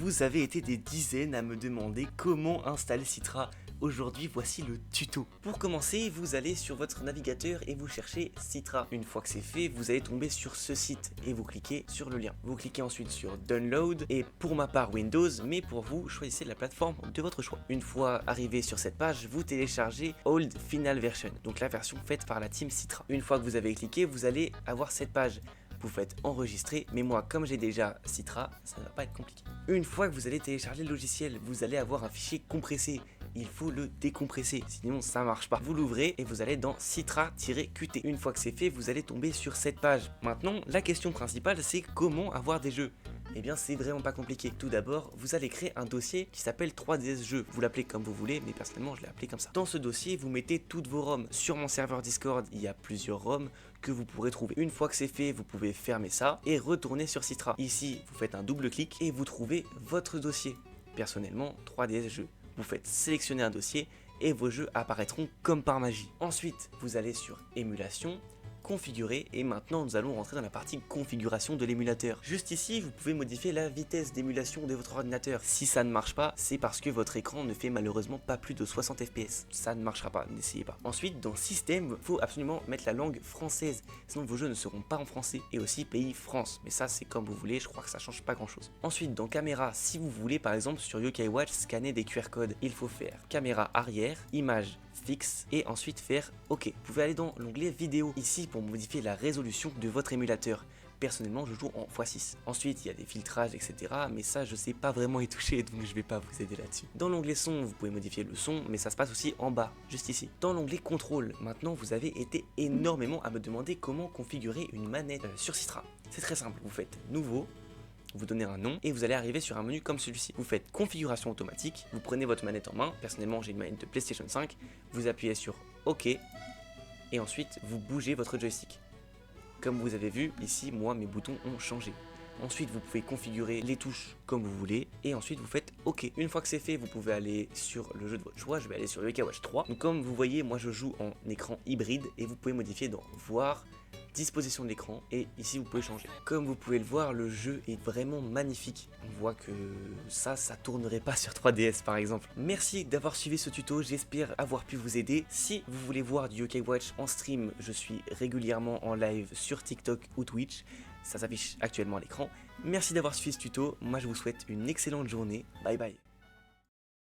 Vous avez été des dizaines à me demander comment installer Citra. Aujourd'hui, voici le tuto. Pour commencer, vous allez sur votre navigateur et vous cherchez Citra. Une fois que c'est fait, vous allez tomber sur ce site et vous cliquez sur le lien. Vous cliquez ensuite sur Download et pour ma part Windows, mais pour vous, choisissez la plateforme de votre choix. Une fois arrivé sur cette page, vous téléchargez Old Final Version, donc la version faite par la team Citra. Une fois que vous avez cliqué, vous allez avoir cette page. Vous faites enregistrer, mais moi comme j'ai déjà Citra, ça ne va pas être compliqué. Une fois que vous allez télécharger le logiciel, vous allez avoir un fichier compressé. Il faut le décompresser, sinon ça marche pas. Vous l'ouvrez et vous allez dans Citra-Qt. Une fois que c'est fait, vous allez tomber sur cette page. Maintenant, la question principale, c'est comment avoir des jeux. Eh bien, c'est vraiment pas compliqué. Tout d'abord, vous allez créer un dossier qui s'appelle 3DS Jeux. Vous l'appelez comme vous voulez, mais personnellement, je l'ai appelé comme ça. Dans ce dossier, vous mettez toutes vos ROM. Sur mon serveur Discord, il y a plusieurs ROM que vous pourrez trouver. Une fois que c'est fait, vous pouvez fermer ça et retourner sur Citra. Ici, vous faites un double clic et vous trouvez votre dossier. Personnellement, 3DS Jeux. Vous faites sélectionner un dossier et vos jeux apparaîtront comme par magie. Ensuite, vous allez sur émulation, configurer et maintenant nous allons rentrer dans la partie configuration de l'émulateur. Juste ici, vous pouvez modifier la vitesse d'émulation de votre ordinateur. Si ça ne marche pas, c'est parce que votre écran ne fait malheureusement pas plus de 60 fps. Ça ne marchera pas, n'essayez pas. Ensuite, dans système, il faut absolument mettre la langue française, sinon vos jeux ne seront pas en français. Et aussi pays France, mais ça c'est comme vous voulez, je crois que ça change pas grand chose. Ensuite, dans caméra, si vous voulez par exemple sur Yokai Watch scanner des QR codes, il faut faire caméra arrière, image fixe et ensuite faire OK. Vous pouvez aller dans l'onglet vidéo ici pour modifier la résolution de votre émulateur. Personnellement, je joue en x6. Ensuite, il y a des filtrages, etc. Mais ça, je sais pas vraiment y toucher, donc je vais pas vous aider là-dessus. Dans l'onglet son, vous pouvez modifier le son, mais ça se passe aussi en bas, juste ici. Dans l'onglet contrôle, maintenant, vous avez été énormément à me demander comment configurer une manette sur Citra. C'est très simple. Vous faites nouveau. Vous donnez un nom et vous allez arriver sur un menu comme celui-ci. Vous faites configuration automatique, vous prenez votre manette en main, personnellement j'ai une manette de PlayStation 5, vous appuyez sur OK et ensuite vous bougez votre joystick. Comme vous avez vu, ici moi mes boutons ont changé. Ensuite vous pouvez configurer les touches comme vous voulez et ensuite vous faites OK. Une fois que c'est fait, vous pouvez aller sur le jeu de votre choix, je vais aller sur Yokai Watch 3. Donc comme vous voyez, moi je joue en écran hybride et vous pouvez modifier dans voir, disposition de l'écran et ici vous pouvez changer. Comme vous pouvez le voir, le jeu est vraiment magnifique. On voit que ça tournerait pas sur 3DS par exemple. Merci d'avoir suivi ce tuto, j'espère avoir pu vous aider. Si vous voulez voir du Yokai Watch en stream, je suis régulièrement en live sur TikTok ou Twitch. Ça s'affiche actuellement à l'écran. Merci d'avoir suivi ce tuto, moi je vous souhaite une excellente journée, bye bye.